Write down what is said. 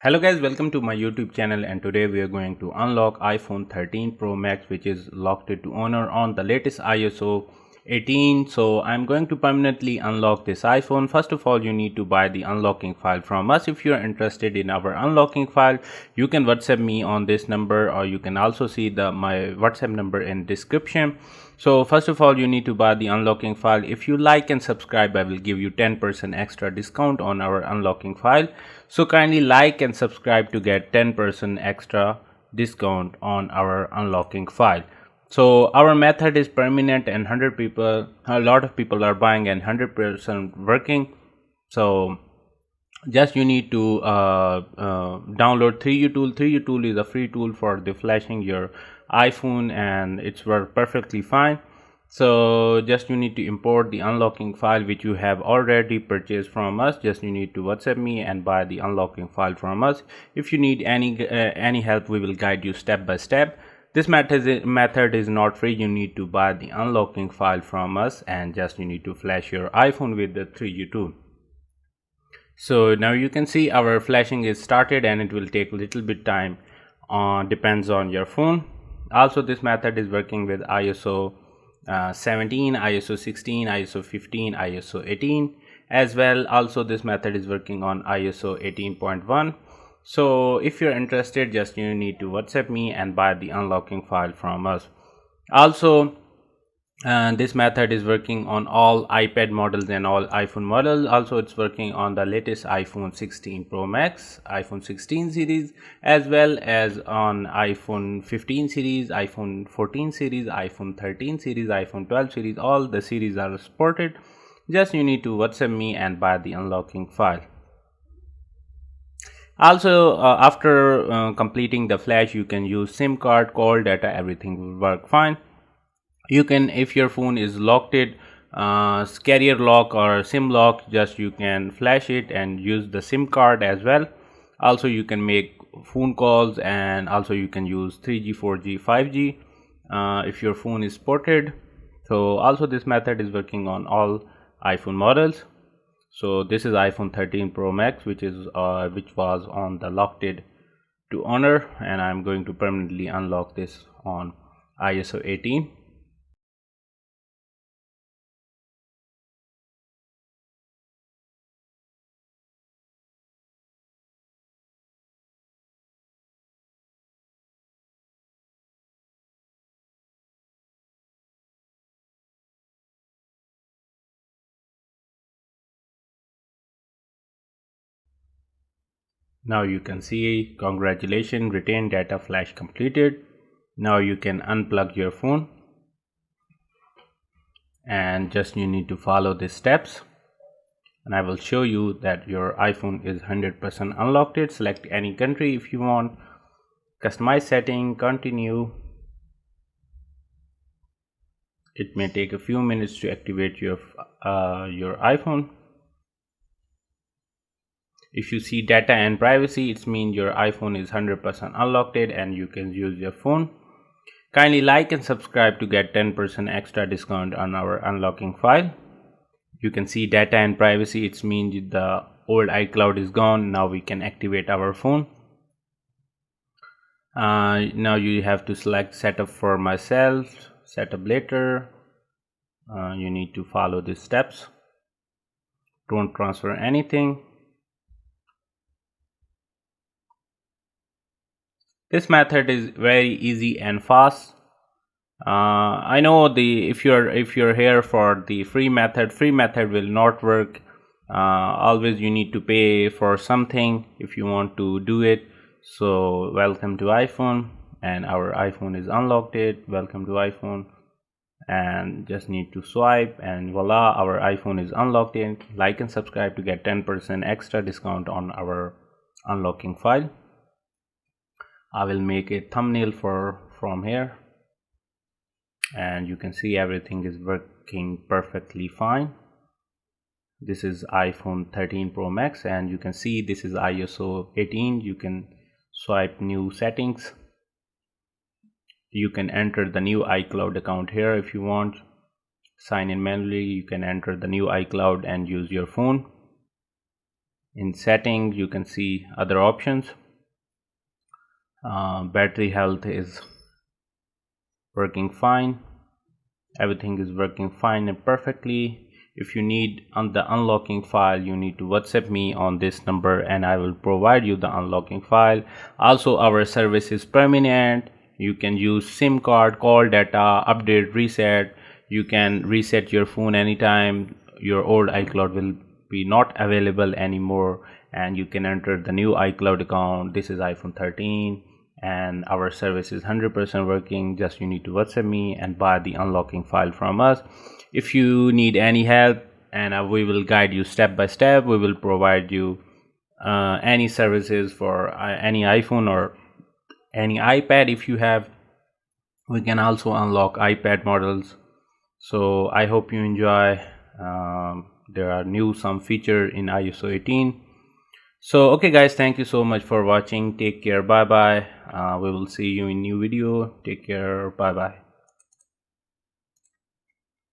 Hello guys, welcome to my YouTube channel, and today we are going to unlock iPhone 13 Pro Max, which is locked to owner on the latest ISO 18. So I'm going to permanently unlock this iPhone. First of all, you need to buy the unlocking file from us. If you're interested in our unlocking file, you can WhatsApp me on this number, or you can also see my WhatsApp number in description. So first of all, you need to buy the unlocking file. If you like and subscribe, I will give you 10% extra discount on our unlocking file. So kindly like and subscribe to get 10% extra discount on our unlocking file. So our method is permanent, and a lot of people are buying and 100% working. So just you need to download 3U tool. 3U tool is a free tool for the flashing your iPhone, and it's work perfectly fine. So just you need to import the unlocking file which you have already purchased from us. Just you need to WhatsApp me and buy the unlocking file from us. If you need any help, we will guide you step by step. This method is not free. You need to buy the unlocking file from us, and just you need to flash your iPhone with the 3U tool. So now you can see our flashing is started, and it will take a little bit time, depends on your phone. Also, this method is working with ISO 17, ISO 16, ISO 15, ISO 18 as well. Also, this method is working on ISO 18.1. So if you're interested, just you need to WhatsApp me and buy the unlocking file from us. Also, this method is working on all iPad models and all iPhone models. Also, it's working on the latest iPhone 16 Pro Max, iPhone 16 series, as well as on iPhone 15 series, iPhone 14 series, iPhone 13 series, iPhone 12 series. All the series are supported. Just you need to WhatsApp me and buy the unlocking file. Also, after completing the flash, you can use SIM card, call, data, everything will work fine. You can, if your phone is locked it, carrier lock or SIM lock, just you can flash it and use the SIM card as well. Also, you can make phone calls, and also you can use 3G, 4G, 5G if your phone is ported. So also this method is working on all iPhone models. So this is iPhone 13 Pro Max, which was on the locked to honor, and I'm going to permanently unlock this on ISO 18. Now you can see, congratulations, retain data flash completed. Now you can unplug your phone, and just you need to follow these steps, and I will show you that your iPhone is 100% unlocked. Select any country if you want, customize setting, continue. It may take a few minutes to activate your iPhone. If you see data and privacy, it means your iPhone is 100% unlocked and you can use your phone. Kindly like and subscribe to get 10% extra discount on our unlocking file. You can see data and privacy, it means the old iCloud is gone. Now we can activate our phone. Now you have to select setup for myself, setup later. You need to follow these steps. Don't transfer anything. This method is very easy and fast. I know if you're here for the free method will not work. Always you need to pay for something if you want to do it. So welcome to iPhone, and our iPhone is unlocked. Welcome to iPhone, and just need to swipe, and voila, our iPhone is unlocked. Like and subscribe to get 10% extra discount on our unlocking file. I will make a thumbnail from here, and you can see everything is working perfectly fine. This is iPhone 13 Pro Max, and you can see this is ISO 18. You can swipe new settings. You can enter the new iCloud account here if you want. Sign in manually. You can enter the new iCloud and use your phone. In settings you can see other options. Battery health is working fine. Everything is working fine and perfectly. If you need on the unlocking file, you need to WhatsApp me on this number and I will provide you the unlocking file. Also, our service is permanent. You can use SIM card, call data, update, reset. You can reset your phone anytime. Your old iCloud will be not available anymore and you can enter the new iCloud account. This is iPhone 13 and our service is 100% working. Just you need to WhatsApp me and buy the unlocking file from us. If you need any help, and we will guide you step by step. We will provide you any services for any iPhone or any iPad. If you have, we can also unlock iPad models. So I hope you enjoy. There are some feature in iOS 18. So okay guys, thank you so much for watching. Take care, bye bye. We will see you in new video. Take care, bye bye.